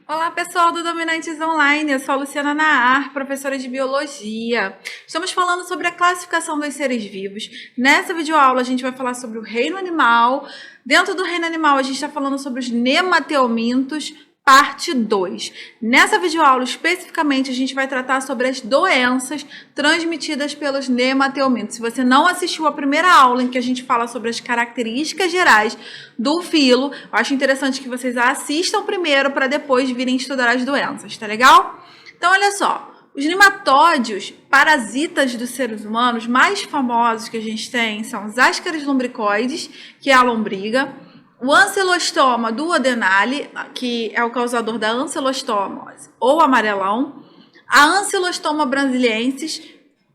Olá, pessoal do Dominantes Online, eu sou a Luciana Naar, professora de Biologia. Estamos falando sobre a classificação dos seres vivos. Nessa videoaula a gente vai falar sobre o reino animal. Dentro do reino animal a gente está falando sobre os nematelmintos, parte 2. Nessa videoaula especificamente a gente vai tratar sobre as doenças transmitidas pelos nematelmintos. Se você não assistiu a primeira aula em que a gente fala sobre as características gerais do filo, eu acho interessante que vocês assistam primeiro para depois virem estudar as doenças, tá legal? Então olha só, os nematóides, parasitas dos seres humanos mais famosos que a gente tem são os Ascaris lumbricoides, que é a lombriga, o Ancylostoma duodenale, que é o causador da ancylostomose ou amarelão, a Ancylostoma brasiliensis,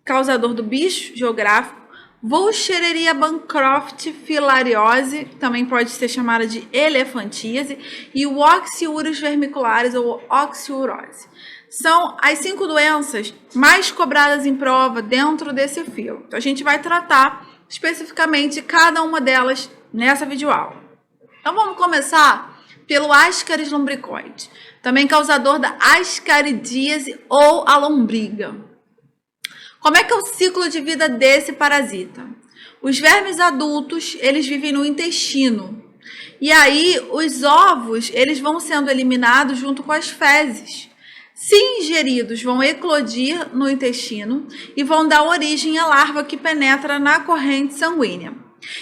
causador do bicho geográfico, Vouchereria bancroft filariose, também pode ser chamada de elefantíase, e o Oxiurus vermicularis ou oxiurose. São as 5 doenças mais cobradas em prova dentro desse filo. Então, a gente vai tratar especificamente cada uma delas nessa videoaula. Então vamos começar pelo Ascaris lumbricoides, também causador da ascaridíase ou a lombriga. Como é que é o ciclo de vida desse parasita? Os vermes adultos, eles vivem no intestino. E aí os ovos, eles vão sendo eliminados junto com as fezes. Se ingeridos, vão eclodir no intestino e vão dar origem à larva que penetra na corrente sanguínea.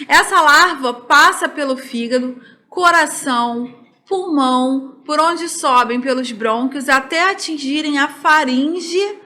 Essa larva passa pelo fígado, coração, pulmão, por onde sobem pelos brônquios até atingirem a faringe,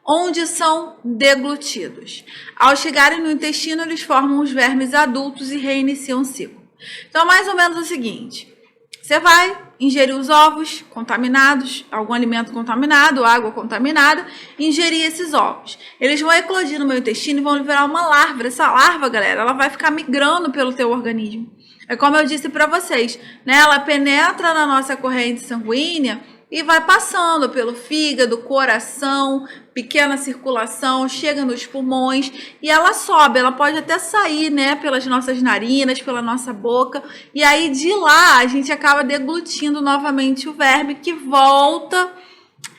onde são deglutidos. Ao chegarem no intestino, eles formam os vermes adultos e reiniciam o ciclo. Então, mais ou menos o seguinte: você vai ingerir os ovos contaminados, algum alimento contaminado, água contaminada, ingerir esses ovos. Eles vão eclodir no meu intestino e vão liberar uma larva. Essa larva, galera, ela vai ficar migrando pelo teu organismo. É como eu disse para vocês, né? Ela penetra na nossa corrente sanguínea e vai passando pelo fígado, coração, pequena circulação, chega nos pulmões e ela sobe. Ela pode até sair, né, pelas nossas narinas, pela nossa boca. E aí de lá a gente acaba deglutindo novamente o verme que volta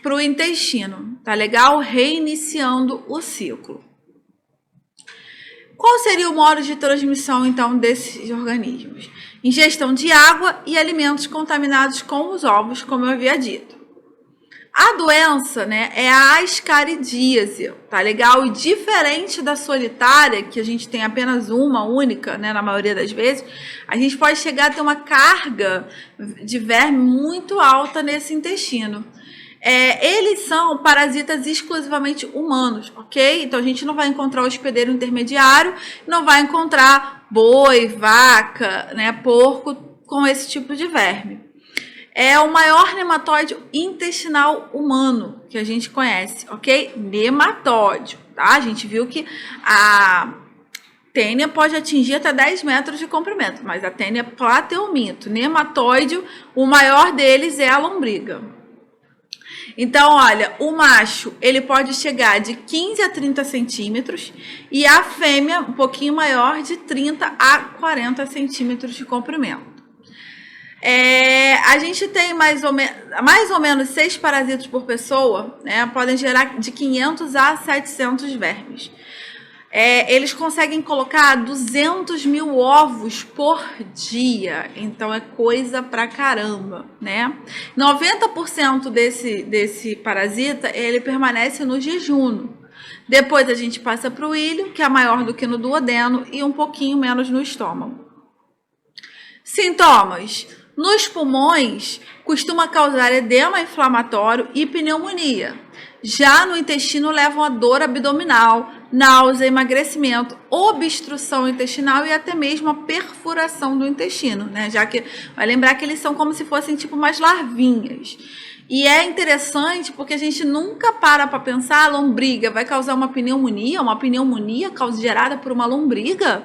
para o intestino, tá legal? Reiniciando o ciclo. Qual seria o modo de transmissão, então, desses organismos? Ingestão de água e alimentos contaminados com os ovos, como eu havia dito. A doença, né, é a ascaridíase, tá legal? E diferente da solitária, que a gente tem apenas uma única, né, na maioria das vezes, a gente pode chegar a ter uma carga de verme muito alta nesse intestino. Eles são parasitas exclusivamente humanos, ok? Então a gente não vai encontrar o hospedeiro intermediário, não vai encontrar boi, vaca, né, porco com esse tipo de verme. É o maior nematóide intestinal humano que a gente conhece, ok? Nematóide, tá? A gente viu que a tênia pode atingir até 10 metros de comprimento, mas a tênia plateuminto, nematóide, o maior deles é a lombriga. Então, olha, o macho, ele pode chegar de 15 a 30 centímetros e a fêmea, um pouquinho maior, de 30 a 40 centímetros de comprimento. A gente tem mais ou menos 6 parasitas por pessoa, né? Podem gerar de 500 a 700 vermes. Eles conseguem colocar 200 mil ovos por dia, então é coisa pra caramba, né? 90% desse parasita, ele permanece no jejum. Depois a gente passa para o ilho, que é maior do que no duodeno e um pouquinho menos no estômago. Sintomas: nos pulmões, costuma causar edema inflamatório e pneumonia. Já no intestino levam a dor abdominal, náusea, emagrecimento, obstrução intestinal e até mesmo a perfuração do intestino, né? Já que vai lembrar que eles são como se fossem tipo umas larvinhas. E é interessante porque a gente nunca para pensar, a lombriga vai causar uma pneumonia gerada por uma lombriga?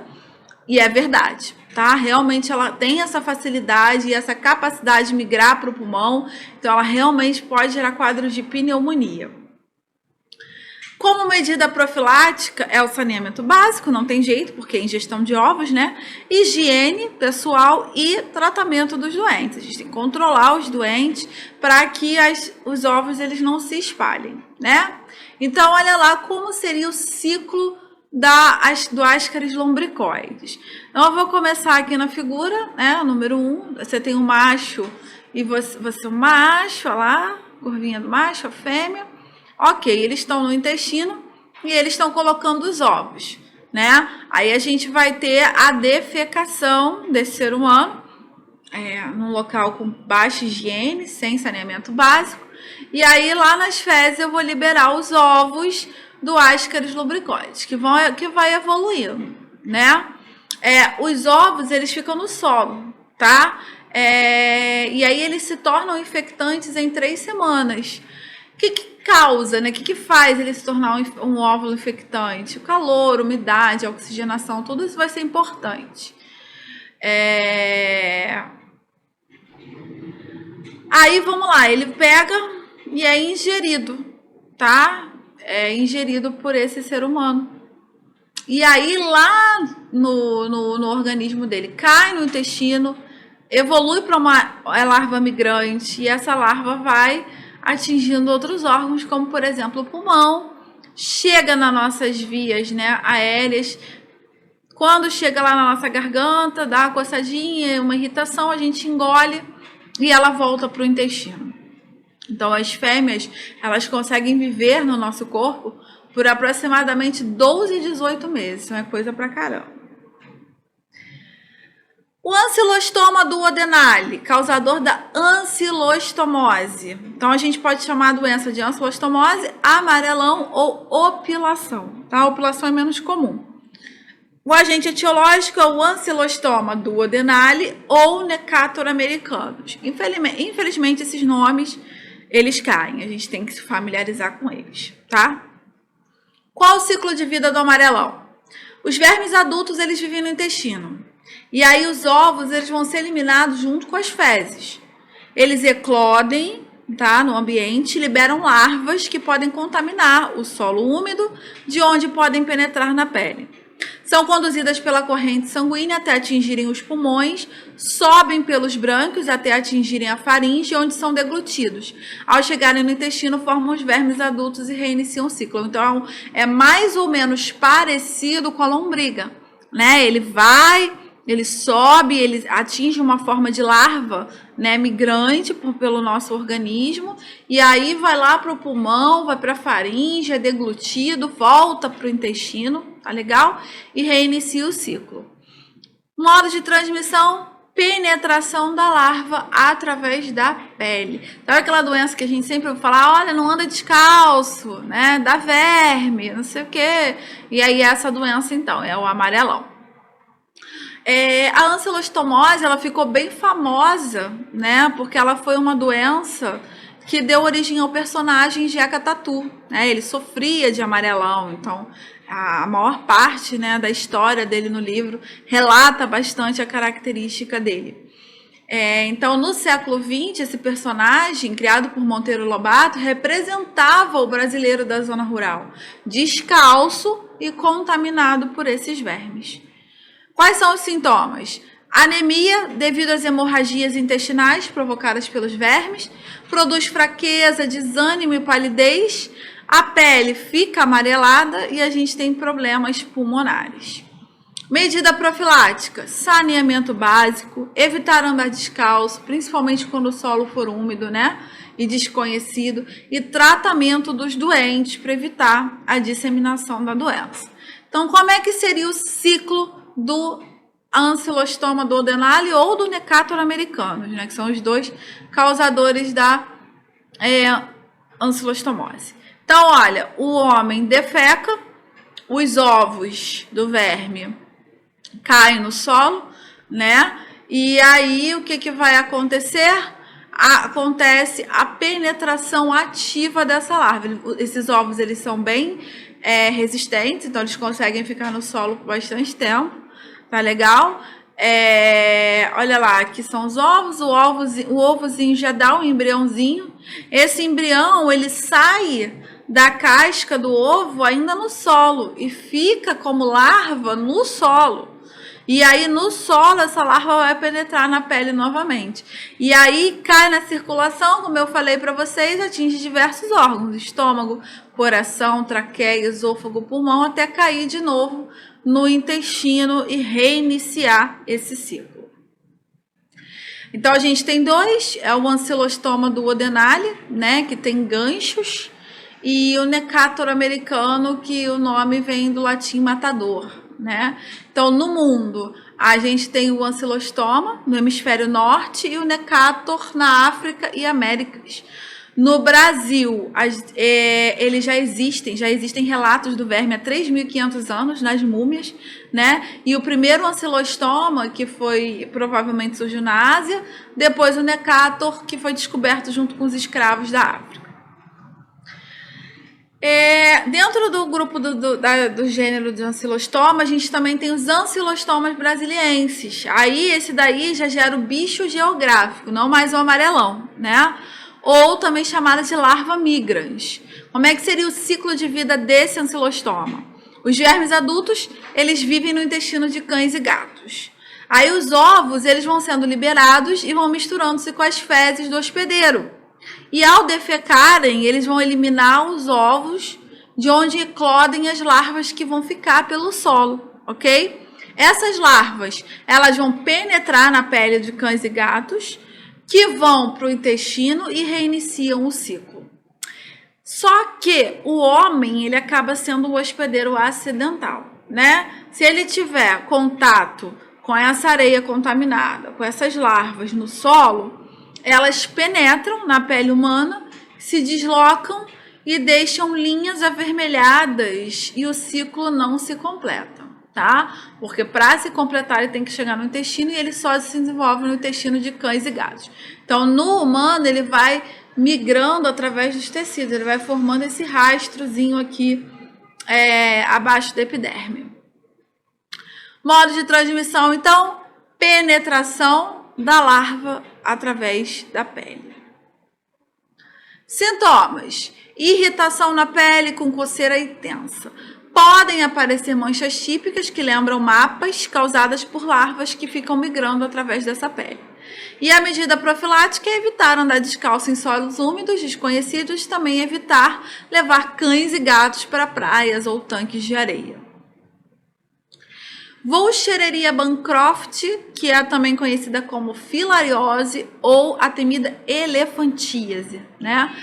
E é verdade, tá? Realmente ela tem essa facilidade e essa capacidade de migrar para o pulmão, então ela realmente pode gerar quadros de pneumonia. Como medida profilática, é o saneamento básico, não tem jeito, porque é ingestão de ovos, né? Higiene pessoal e tratamento dos doentes. A gente tem que controlar os doentes para que os ovos eles não se espalhem, né? Então, olha lá como seria o ciclo do Ascaris lumbricoides. Então, eu vou começar aqui na figura, né? Número 1, você tem um macho e você um macho, olha lá, curvinha do macho, a fêmea. Ok, eles estão no intestino e eles estão colocando os ovos, né? Aí a gente vai ter a defecação desse ser humano num local com baixa higiene, sem saneamento básico. E aí lá nas fezes eu vou liberar os ovos do Ascaris lumbricoides, que vai evoluindo, né? Os ovos, eles ficam no solo, tá? E aí eles se tornam infectantes em 3 semanas. O que causa, né? O que faz ele se tornar um óvulo infectante? O calor, umidade, a oxigenação, tudo isso vai ser importante. Aí, vamos lá, ele pega e é ingerido, tá? É ingerido por esse ser humano. E aí, lá no organismo dele, cai no intestino, evolui para uma larva migrante, e essa larva vai atingindo outros órgãos, como, por exemplo, o pulmão, chega nas nossas vias, né, aéreas. Quando chega lá na nossa garganta, dá uma coçadinha, uma irritação, a gente engole e ela volta para o intestino. Então, as fêmeas, elas conseguem viver no nosso corpo por aproximadamente 12 e 18 meses. Isso é coisa pra caramba. O ancilostoma duodenale, causador da ancilostomose. Então, a gente pode chamar a doença de ancilostomose, amarelão ou opilação. Tá? A opilação é menos comum. O agente etiológico é o ancilostoma duodenale ou Necator americanus. Infelizmente, esses nomes, eles caem. A gente tem que se familiarizar com eles, tá? Qual o ciclo de vida do amarelão? Os vermes adultos, eles vivem no intestino. E aí os ovos, eles vão ser eliminados junto com as fezes. Eles eclodem, tá, no ambiente, liberam larvas que podem contaminar o solo úmido, de onde podem penetrar na pele. São conduzidas pela corrente sanguínea até atingirem os pulmões, sobem pelos brânquios até atingirem a faringe, onde são deglutidos. Ao chegarem no intestino, formam os vermes adultos e reiniciam o ciclo. Então, é mais ou menos parecido com a lombriga, né? Ele sobe, ele atinge uma forma de larva, né, migrante pelo nosso organismo, e aí vai lá para o pulmão, vai para a faringe, é deglutido, volta para o intestino, tá legal? E reinicia o ciclo. Modo de transmissão, penetração da larva através da pele. Sabe aquela doença que a gente sempre ouve falar, olha, não anda descalço, né, dá verme, não sei o quê. E aí essa doença, então, é o amarelão. A ancilostomose, ela ficou bem famosa, né, porque ela foi uma doença que deu origem ao personagem Jeca Tatu, né, ele sofria de amarelão, então a maior parte, né, da história dele no livro relata bastante a característica dele. Então, no século XX, esse personagem, criado por Monteiro Lobato, representava o brasileiro da zona rural, descalço e contaminado por esses vermes. Quais são os sintomas? Anemia, devido às hemorragias intestinais provocadas pelos vermes, produz fraqueza, desânimo e palidez, a pele fica amarelada e a gente tem problemas pulmonares. Medida profilática, saneamento básico, evitar andar descalço, principalmente quando o solo for úmido, né, e desconhecido, e tratamento dos doentes para evitar a disseminação da doença. Então, como é que seria o ciclo do ancilostoma duodenale ou do Necator americanus, né, que são os dois causadores da ancilostomose. Então, olha, o homem defeca, os ovos do verme caem no solo, né? E aí, o que vai acontecer? Acontece a penetração ativa dessa larva. Esses ovos, eles são bem resistentes, então eles conseguem ficar no solo por bastante tempo, tá legal? Olha lá, aqui são os ovos, o ovozinho já dá um embriãozinho. Esse embrião, ele sai da casca do ovo ainda no solo e fica como larva no solo. E aí no solo essa larva vai penetrar na pele novamente. E aí cai na circulação, como eu falei para vocês, atinge diversos órgãos, estômago, coração, traqueia, esôfago, pulmão, até cair de novo no intestino e reiniciar esse ciclo. Então a gente tem dois, é o ancilostoma duodenale, né, que tem ganchos, e o Necator americano, que o nome vem do latim matador, né? Então no mundo a gente tem o ancilostoma no hemisfério norte e o Necator na África e Américas. No Brasil, eles já existem relatos do verme há 3.500 anos nas múmias, né? E o primeiro ancilostoma, que provavelmente surgiu na Ásia, depois o Necator, que foi descoberto junto com os escravos da África. Dentro do grupo do gênero de ancilostoma, a gente também tem os ancilostomas brasilienses. Aí esse daí já gera o bicho geográfico, não mais o amarelão, né? Ou também chamada de larva migrans. Como é que seria o ciclo de vida desse ancilostoma? Os vermes adultos, eles vivem no intestino de cães e gatos. Aí os ovos, eles vão sendo liberados e vão misturando-se com as fezes do hospedeiro. E ao defecarem, eles vão eliminar os ovos de onde eclodem as larvas que vão ficar pelo solo, ok? Essas larvas, elas vão penetrar na pele de cães e gatos, que vão para o intestino e reiniciam o ciclo. Só que o homem, ele acaba sendo o hospedeiro acidental, né? Se ele tiver contato com essa areia contaminada, com essas larvas no solo, elas penetram na pele humana, se deslocam e deixam linhas avermelhadas e o ciclo não se completa, tá? Porque para se completar ele tem que chegar no intestino e ele só se desenvolve no intestino de cães e gatos. Então no humano ele vai migrando através dos tecidos, ele vai formando esse rastrozinho aqui abaixo da epiderme. Modo de transmissão, então, penetração da larva através da pele. Sintomas: irritação na pele com coceira intensa. Podem aparecer manchas típicas que lembram mapas causadas por larvas que ficam migrando através dessa pele. E a medida profilática é evitar andar descalço em solos úmidos, desconhecidos, também evitar levar cães e gatos para praias ou tanques de areia. Vouchereria Bancroft, que é também conhecida como filariose ou a temida elefantíase, né?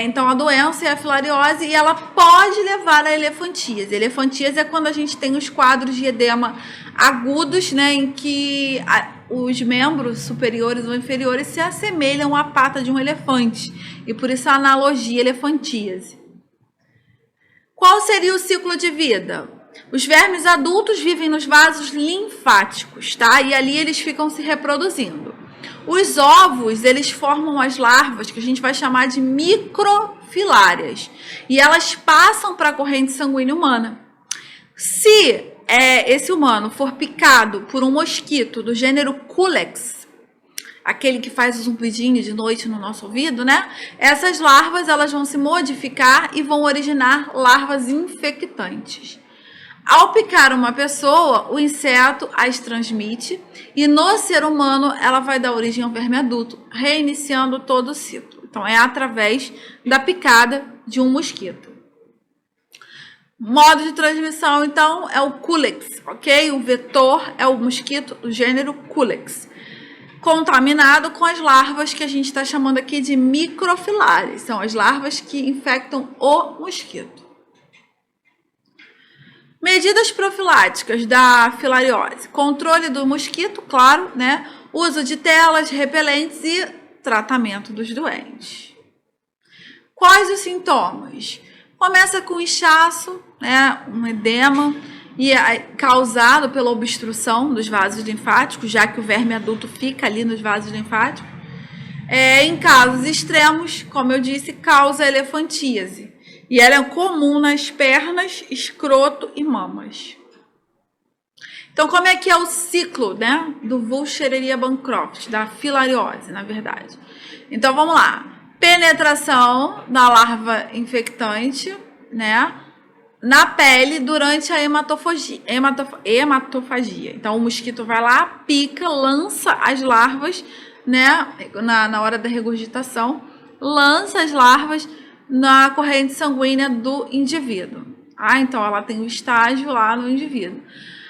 Então a doença é a filariose e ela pode levar à elefantíase. Elefantíase é quando a gente tem os quadros de edema agudos, né, em que os membros superiores ou inferiores se assemelham à pata de um elefante, e por isso a analogia elefantíase. Qual seria o ciclo de vida? Os vermes adultos vivem nos vasos linfáticos, tá? E ali eles ficam se reproduzindo. Os ovos, eles formam as larvas, que a gente vai chamar de microfilárias, e elas passam para a corrente sanguínea humana. Se esse humano for picado por um mosquito do gênero Culex, aquele que faz o zumbidinho de noite no nosso ouvido, né? Essas larvas, elas vão se modificar e vão originar larvas infectantes. Ao picar uma pessoa, o inseto as transmite e no ser humano ela vai dar origem ao verme adulto, reiniciando todo o ciclo. Então é através da picada de um mosquito. Modo de transmissão, então, é o Culex, ok? O vetor é o mosquito do gênero Culex, contaminado com as larvas que a gente está chamando aqui de microfilárias. São as larvas que infectam o mosquito. Medidas profiláticas da filariose: controle do mosquito, claro, né? Uso de telas, repelentes e tratamento dos doentes. Quais os sintomas? Começa com inchaço, né? Um edema, e é causado pela obstrução dos vasos linfáticos, já que o verme adulto fica ali nos vasos linfáticos. Em casos extremos, como eu disse, causa elefantíase. E ela é comum nas pernas, escroto e mamas. Então, como é que é o ciclo, né, do Vouchereria Bancroft, da filariose, na verdade? Então, vamos lá. Penetração da larva infectante, né, na pele durante a hematofagia. Então, o mosquito vai lá, pica, lança as larvas, né, na hora da regurgitação, lança as larvas na corrente sanguínea do indivíduo. Então, ela tem um estágio lá no indivíduo.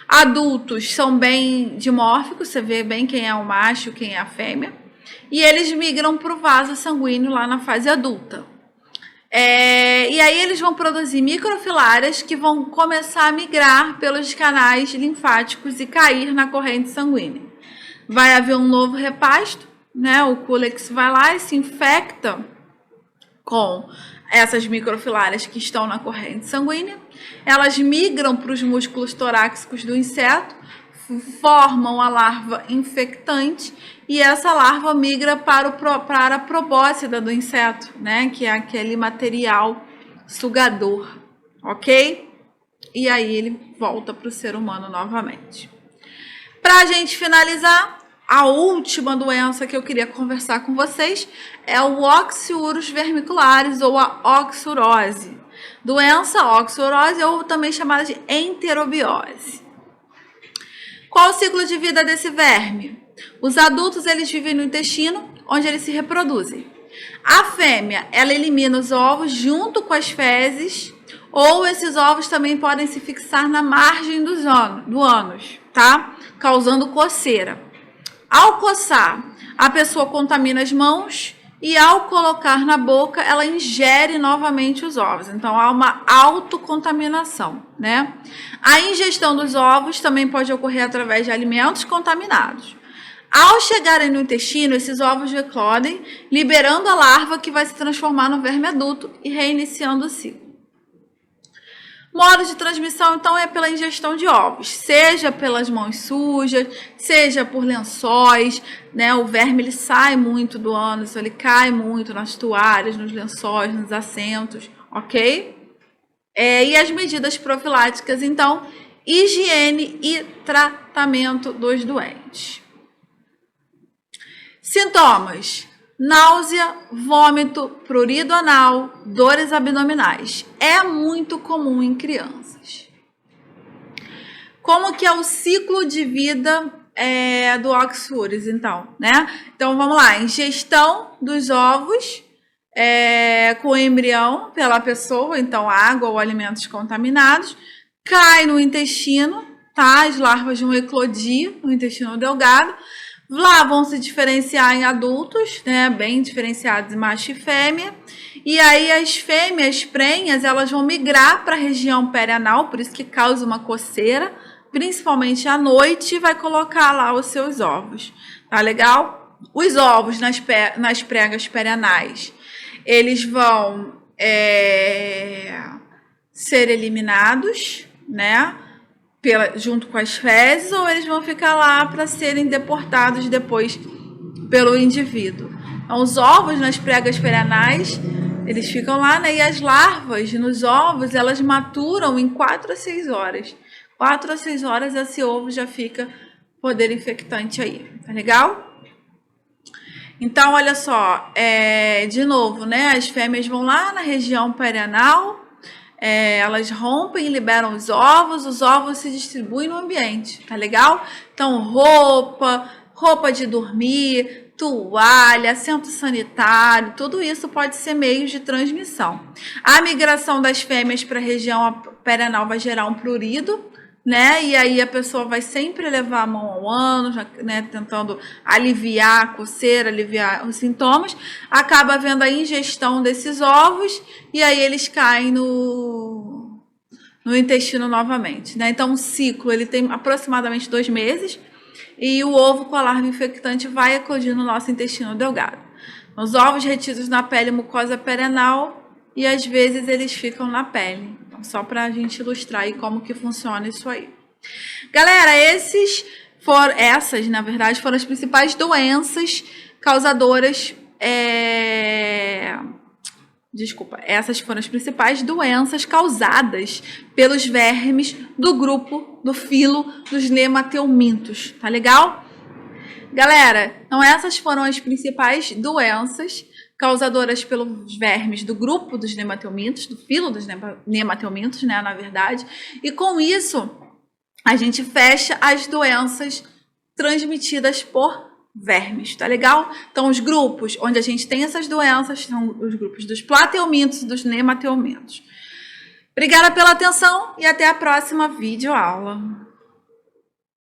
Adultos são bem dimórficos, você vê bem quem é o macho, quem é a fêmea. E eles migram para o vaso sanguíneo lá na fase adulta. E aí eles vão produzir microfilárias que vão começar a migrar pelos canais linfáticos e cair na corrente sanguínea. Vai haver um novo repasto, né? O cúlex vai lá e se infecta com essas microfilárias que estão na corrente sanguínea. Elas migram para os músculos torácicos do inseto, formam a larva infectante e essa larva migra para a probóscide do inseto, né? Que é aquele material sugador, ok? E aí ele volta para o ser humano novamente. Para a gente finalizar, a última doença que eu queria conversar com vocês é o oxiurus vermicularis ou a oxurose. Doença oxurose ou também chamada de enterobiose. Qual o ciclo de vida desse verme? Os adultos, eles vivem no intestino, onde eles se reproduzem. A fêmea, ela elimina os ovos junto com as fezes, ou esses ovos também podem se fixar na margem do ânus, tá? Causando coceira. Ao coçar, a pessoa contamina as mãos e ao colocar na boca, ela ingere novamente os ovos. Então, há uma autocontaminação, né? A ingestão dos ovos também pode ocorrer através de alimentos contaminados. Ao chegarem no intestino, esses ovos eclodem, liberando a larva que vai se transformar no verme adulto e reiniciando o ciclo. Modo de transmissão, então, é pela ingestão de ovos, seja pelas mãos sujas, seja por lençóis, né? O verme, ele sai muito do ânus, ele cai muito nas toalhas, nos lençóis, nos assentos, ok? E as medidas profiláticas, então, higiene e tratamento dos doentes. Sintomas: náusea, vômito, prurido anal, dores abdominais. É muito comum em crianças. Como que é o ciclo de vida do oxurus, então, né? Então, vamos lá. Ingestão dos ovos com o embrião pela pessoa, então água ou alimentos contaminados. Cai no intestino, tá? As larvas vão eclodir no intestino delgado. Lá vão se diferenciar em adultos, né, bem diferenciados, macho e fêmea. E aí as fêmeas prenhas, elas vão migrar para a região perianal, por isso que causa uma coceira, principalmente à noite, e vai colocar lá os seus ovos. Tá legal? Os ovos nas pregas perianais, eles vão ser eliminados, né? Junto com as fezes, ou eles vão ficar lá para serem deportados depois pelo indivíduo. Então, os ovos nas pregas perianais, eles ficam lá, né? E as larvas nos ovos, elas maturam em 4 a 6 horas. 4 a 6 horas esse ovo já fica poder infectante aí, tá legal? Então, olha só, de novo, né? As fêmeas vão lá na região perianal, elas rompem e liberam os ovos se distribuem no ambiente, tá legal? Então, roupa de dormir, toalha, assento sanitário, tudo isso pode ser meios de transmissão. A migração das fêmeas para a região perianal vai gerar um prurido, né? E aí a pessoa vai sempre levar a mão ao ânus, né? Tentando aliviar a coceira, aliviar os sintomas. Acaba havendo a ingestão desses ovos e aí eles caem no intestino novamente, né? Então o ciclo ele tem aproximadamente 2 meses e o ovo com a larva infectante vai eclodir no nosso intestino delgado. Os ovos retidos na pele mucosa perianal e às vezes eles ficam na pele. Só para a gente ilustrar aí como que funciona isso aí. Galera, essas, na verdade, foram as principais doenças causadoras. Essas foram as principais doenças causadas pelos vermes do grupo, do filo dos nemateumintos, tá legal? Galera, então essas foram as principais doenças causadoras pelos vermes do grupo dos nematelmintos, do filo dos nematelmintos, né, na verdade. E com isso, a gente fecha as doenças transmitidas por vermes, tá legal? Então, os grupos onde a gente tem essas doenças são os grupos dos plateumintos e dos nematelmintos. Obrigada pela atenção e até a próxima videoaula.